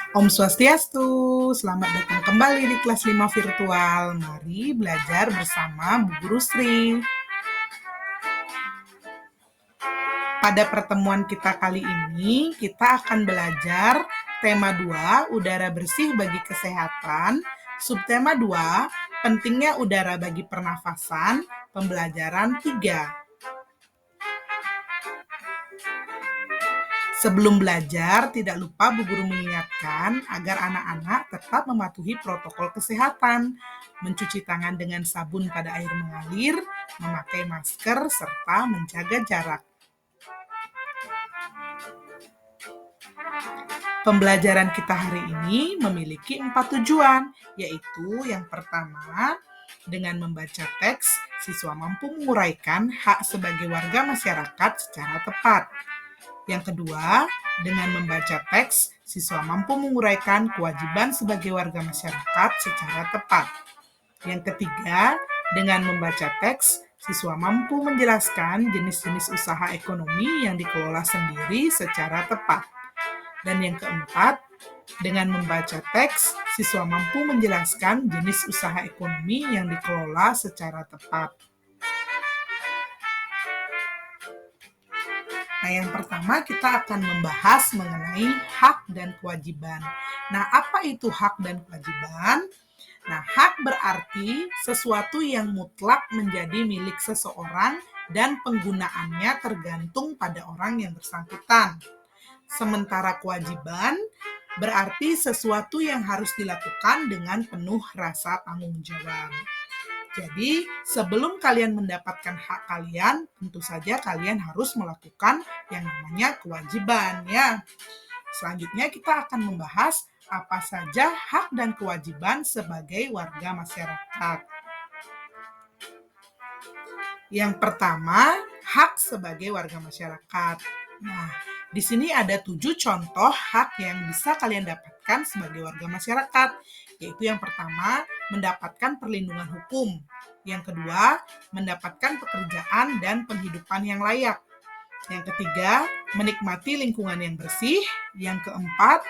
Om Swastiastu, selamat datang kembali di kelas 5 virtual. Mari belajar bersama Bu Guru Sri. Pada pertemuan kita kali ini, kita akan belajar tema 2, udara bersih bagi kesehatan. Subtema 2, pentingnya udara bagi pernafasan. Pembelajaran 3. Sebelum belajar, tidak lupa Bu Guru mengingatkan agar anak-anak tetap mematuhi protokol kesehatan, mencuci tangan dengan sabun pada air mengalir, memakai masker, serta menjaga jarak. Pembelajaran kita hari ini memiliki 4 tujuan, yaitu yang pertama, dengan membaca teks, siswa mampu menguraikan hak sebagai warga masyarakat secara tepat. Yang kedua, dengan membaca teks, siswa mampu menguraikan kewajiban sebagai warga masyarakat secara tepat. Yang ketiga, dengan membaca teks, siswa mampu menjelaskan jenis-jenis usaha ekonomi yang dikelola sendiri secara tepat. Dan yang keempat, dengan membaca teks, siswa mampu menjelaskan jenis usaha ekonomi yang dikelola secara tepat. Nah, yang pertama kita akan membahas mengenai hak dan kewajiban. Nah, apa itu hak dan kewajiban? Nah, hak berarti sesuatu yang mutlak menjadi milik seseorang dan penggunaannya tergantung pada orang yang bersangkutan. Sementara kewajiban berarti sesuatu yang harus dilakukan dengan penuh rasa tanggung jawab. Jadi, sebelum kalian mendapatkan hak kalian, tentu saja kalian harus melakukan yang namanya kewajiban, ya. Selanjutnya kita akan membahas apa saja hak dan kewajiban sebagai warga masyarakat. Yang pertama, hak sebagai warga masyarakat. Nah, di sini ada 7 contoh hak yang bisa kalian dapatkan sebagai warga masyarakat, yaitu yang pertama, mendapatkan perlindungan hukum. Yang kedua, mendapatkan pekerjaan dan penghidupan yang layak. Yang ketiga, menikmati lingkungan yang bersih. Yang keempat,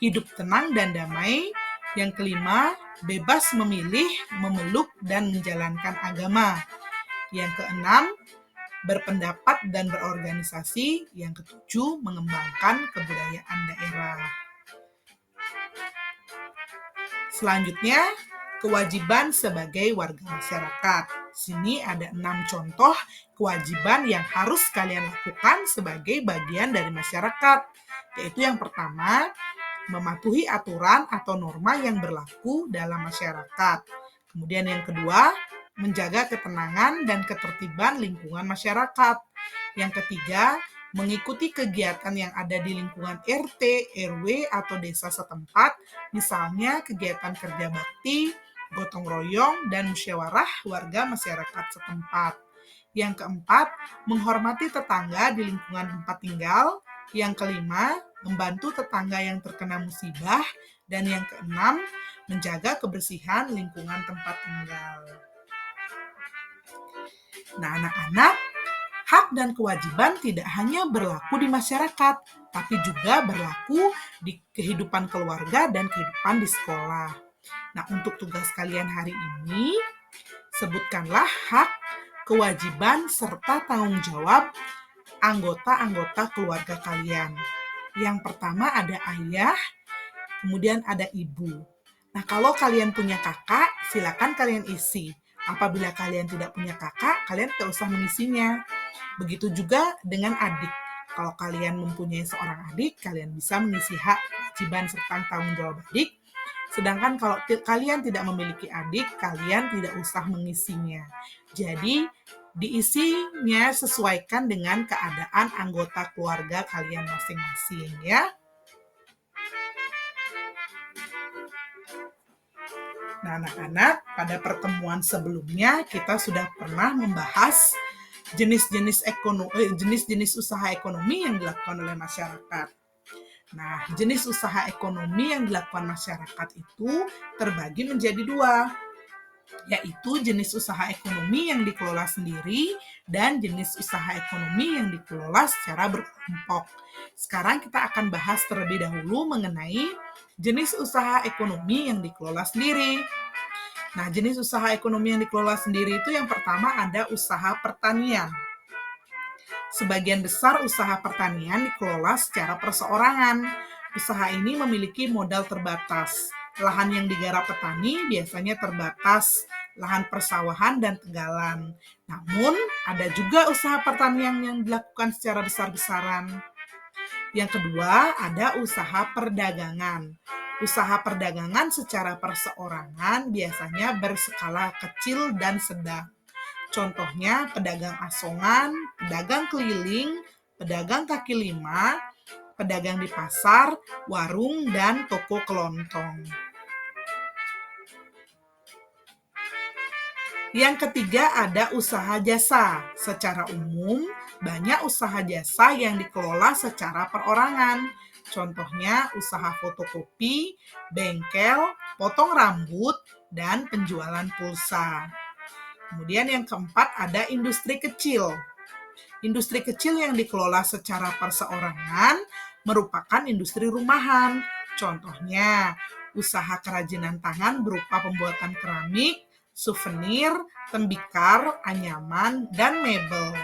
hidup tenang dan damai. Yang kelima, bebas memilih, memeluk, dan menjalankan agama. Yang keenam, berpendapat dan berorganisasi. Yang ketujuh, mengembangkan kebudayaan daerah. Selanjutnya, kewajiban sebagai warga masyarakat. Sini ada 6 contoh kewajiban yang harus kalian lakukan sebagai bagian dari masyarakat. Yaitu yang pertama, mematuhi aturan atau norma yang berlaku dalam masyarakat. Kemudian yang kedua, menjaga ketenangan dan ketertiban lingkungan masyarakat. Yang ketiga, mengikuti kegiatan yang ada di lingkungan RT, RW, atau desa setempat, misalnya kegiatan kerja bakti, gotong royong, dan musyawarah warga masyarakat setempat. Yang keempat, menghormati tetangga di lingkungan tempat tinggal. Yang kelima, membantu tetangga yang terkena musibah. Dan yang keenam, menjaga kebersihan lingkungan tempat tinggal. Nah, anak-anak, hak dan kewajiban tidak hanya berlaku di masyarakat, tapi juga berlaku di kehidupan keluarga dan kehidupan di sekolah. Nah, untuk tugas kalian hari ini, sebutkanlah hak, kewajiban, serta tanggung jawab anggota-anggota keluarga kalian. Yang pertama ada ayah, kemudian ada ibu. Nah, kalau kalian punya kakak, silakan kalian isi. Apabila kalian tidak punya kakak, kalian tidak usah mengisinya. Begitu juga dengan adik. Kalau kalian mempunyai seorang adik, kalian bisa mengisi hak, kewajiban, serta tanggung jawab adik. Sedangkan kalau kalian tidak memiliki adik, kalian tidak usah mengisinya. Jadi, diisinya sesuaikan dengan keadaan anggota keluarga kalian masing-masing, ya. Nah, anak-anak, pada pertemuan sebelumnya kita sudah pernah membahas jenis-jenis usaha ekonomi yang dilakukan oleh masyarakat. Nah, jenis usaha ekonomi yang dilakukan masyarakat itu terbagi menjadi 2, yaitu jenis usaha ekonomi yang dikelola sendiri dan jenis usaha ekonomi yang dikelola secara berkelompok. Sekarang kita akan bahas terlebih dahulu mengenai Jenis usaha ekonomi yang dikelola sendiri. Nah, jenis usaha ekonomi yang dikelola sendiri itu yang pertama ada usaha pertanian. Sebagian besar usaha pertanian dikelola secara perseorangan. Usaha ini memiliki modal terbatas. Lahan yang digarap petani biasanya terbatas, lahan persawahan dan tegalan. Namun, ada juga usaha pertanian yang dilakukan secara besar-besaran. Yang kedua, ada usaha perdagangan. Usaha perdagangan secara perseorangan biasanya berskala kecil dan sedang. Contohnya pedagang asongan, pedagang keliling, pedagang kaki lima, pedagang di pasar, warung, dan toko kelontong. Yang ketiga ada usaha jasa. Secara umum, banyak usaha jasa yang dikelola secara perorangan. Contohnya usaha fotokopi, bengkel, potong rambut, dan penjualan pulsa. Kemudian yang keempat ada industri kecil. Industri kecil yang dikelola secara perseorangan merupakan industri rumahan. Contohnya, usaha kerajinan tangan berupa pembuatan keramik, souvenir, tembikar, anyaman, dan mebel.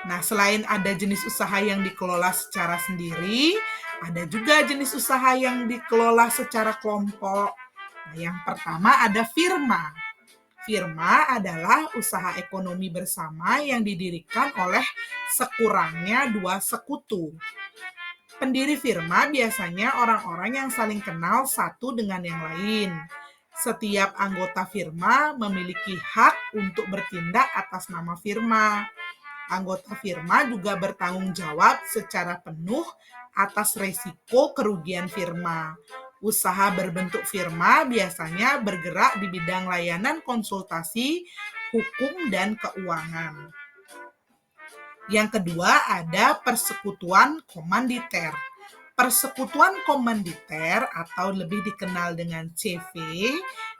Nah, selain ada jenis usaha yang dikelola secara sendiri, ada juga jenis usaha yang dikelola secara kelompok. Nah, yang pertama ada firma. Firma adalah usaha ekonomi bersama yang didirikan oleh sekurangnya 2 sekutu. Pendiri firma biasanya orang-orang yang saling kenal satu dengan yang lain. Setiap anggota firma memiliki hak untuk bertindak atas nama firma. Anggota firma juga bertanggung jawab secara penuh atas resiko kerugian firma. Usaha berbentuk firma biasanya bergerak di bidang layanan konsultasi, hukum, dan keuangan. Yang kedua ada persekutuan komanditer. Persekutuan komanditer atau lebih dikenal dengan CV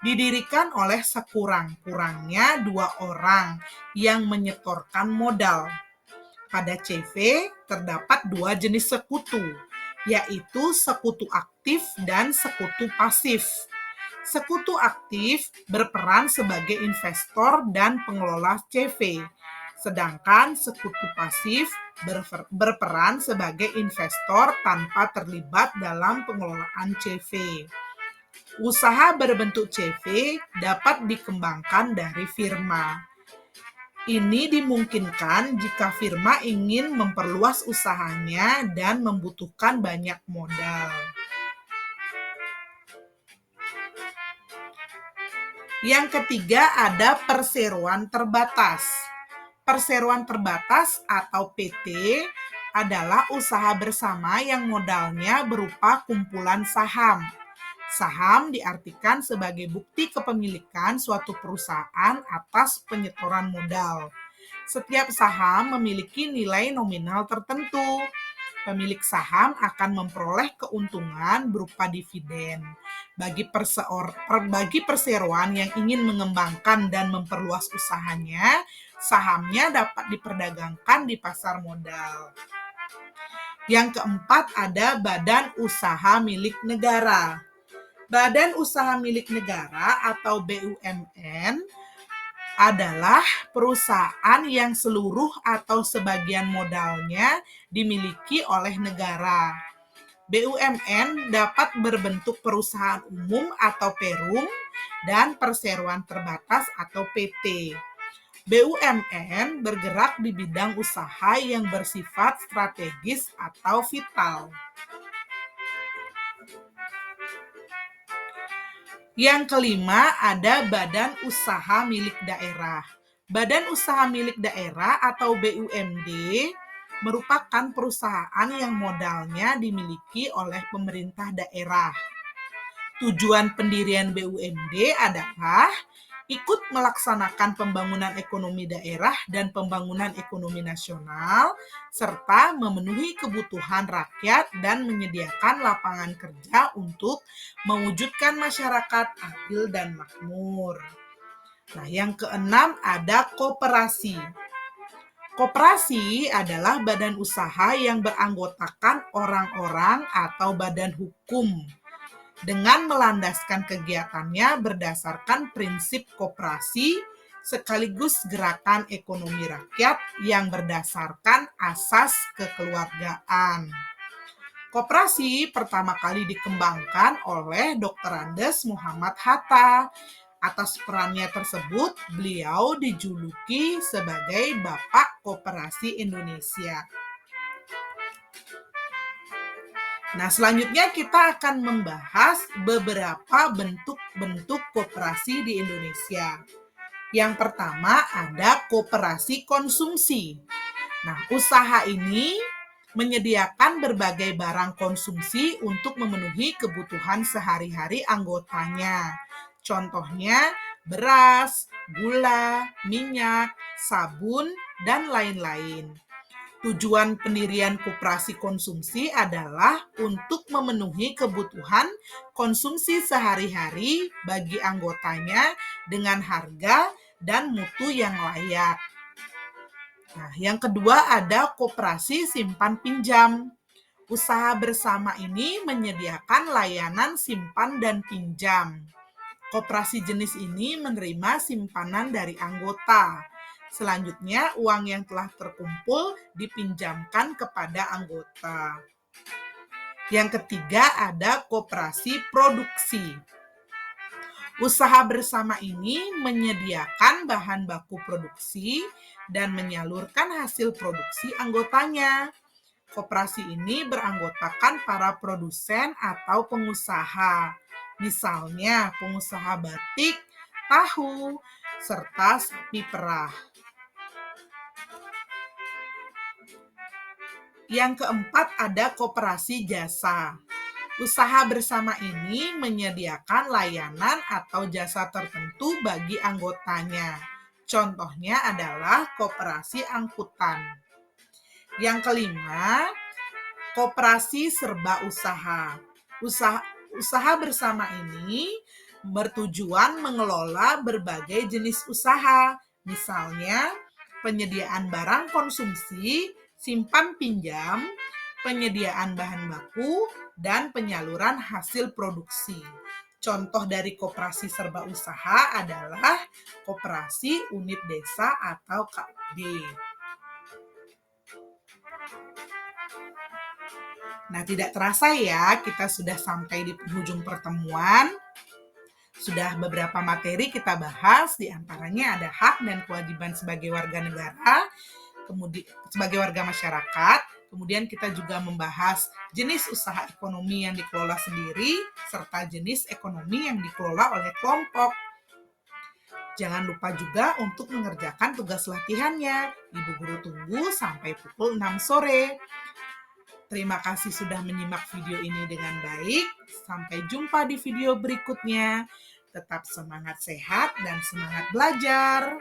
didirikan oleh sekurang-kurangnya 2 orang yang menyetorkan modal. Pada CV terdapat 2 jenis sekutu, yaitu sekutu aktif dan sekutu pasif. Sekutu aktif berperan sebagai investor dan pengelola CV, sedangkan sekutu pasif berperan sebagai investor tanpa terlibat dalam pengelolaan CV. Usaha berbentuk CV dapat dikembangkan dari firma. Ini dimungkinkan jika firma ingin memperluas usahanya dan membutuhkan banyak modal. Yang ketiga ada perseroan terbatas. Perseroan terbatas atau PT adalah usaha bersama yang modalnya berupa kumpulan saham. Saham diartikan sebagai bukti kepemilikan suatu perusahaan atas penyetoran modal. Setiap saham memiliki nilai nominal tertentu. Pemilik saham akan memperoleh keuntungan berupa dividen. Bagi perseroan yang ingin mengembangkan dan memperluas usahanya, sahamnya dapat diperdagangkan di pasar modal. Yang keempat ada badan usaha milik negara. Badan usaha milik negara atau BUMN adalah perusahaan yang seluruh atau sebagian modalnya dimiliki oleh negara. BUMN dapat berbentuk perusahaan umum atau perum dan perseroan terbatas atau PT. BUMN bergerak di bidang usaha yang bersifat strategis atau vital. Yang kelima ada badan usaha milik daerah. Badan usaha milik daerah atau BUMD merupakan perusahaan yang modalnya dimiliki oleh pemerintah daerah. Tujuan pendirian BUMD adalah ikut melaksanakan pembangunan ekonomi daerah dan pembangunan ekonomi nasional, serta memenuhi kebutuhan rakyat dan menyediakan lapangan kerja untuk mewujudkan masyarakat adil dan makmur. Nah, yang keenam ada koperasi. Koperasi adalah badan usaha yang beranggotakan orang-orang atau badan hukum dengan melandaskan kegiatannya berdasarkan prinsip koperasi sekaligus gerakan ekonomi rakyat yang berdasarkan asas kekeluargaan. Koperasi pertama kali dikembangkan oleh Dr. Andes Muhammad Hatta. Atas perannya tersebut, beliau dijuluki sebagai Bapak Koperasi Indonesia. Nah, selanjutnya kita akan membahas beberapa bentuk-bentuk koperasi di Indonesia. Yang pertama ada koperasi konsumsi. Nah, usaha ini menyediakan berbagai barang konsumsi untuk memenuhi kebutuhan sehari-hari anggotanya. Contohnya beras, gula, minyak, sabun, dan lain-lain. Tujuan pendirian koperasi konsumsi adalah untuk memenuhi kebutuhan konsumsi sehari-hari bagi anggotanya dengan harga dan mutu yang layak. Nah, yang kedua ada koperasi simpan pinjam. Usaha bersama ini menyediakan layanan simpan dan pinjam. Koperasi jenis ini menerima simpanan dari anggota. Selanjutnya, uang yang telah terkumpul dipinjamkan kepada anggota. Yang ketiga ada koperasi produksi. Usaha bersama ini menyediakan bahan baku produksi dan menyalurkan hasil produksi anggotanya. Koperasi ini beranggotakan para produsen atau pengusaha. Misalnya pengusaha batik, tahu, serta sapi perah. Yang keempat ada koperasi jasa. Usaha bersama ini menyediakan layanan atau jasa tertentu bagi anggotanya. Contohnya adalah koperasi angkutan. Yang kelima, koperasi serba usaha. Usaha bersama ini bertujuan mengelola berbagai jenis usaha, misalnya penyediaan barang konsumsi, simpan pinjam, penyediaan bahan baku, dan penyaluran hasil produksi. Contoh dari koperasi serba usaha adalah koperasi unit desa atau KUD. Nah, tidak terasa ya, kita sudah sampai di penghujung pertemuan. Sudah beberapa materi kita bahas, di antaranya ada hak dan kewajiban sebagai warga negara, kemudian sebagai warga masyarakat. Kemudian kita juga membahas jenis usaha ekonomi yang dikelola sendiri, serta jenis ekonomi yang dikelola oleh kelompok. Jangan lupa juga untuk mengerjakan tugas latihannya. Ibu guru tunggu sampai pukul 6 sore. Terima kasih sudah menyimak video ini dengan baik. Sampai jumpa di video berikutnya. Tetap semangat sehat dan semangat belajar.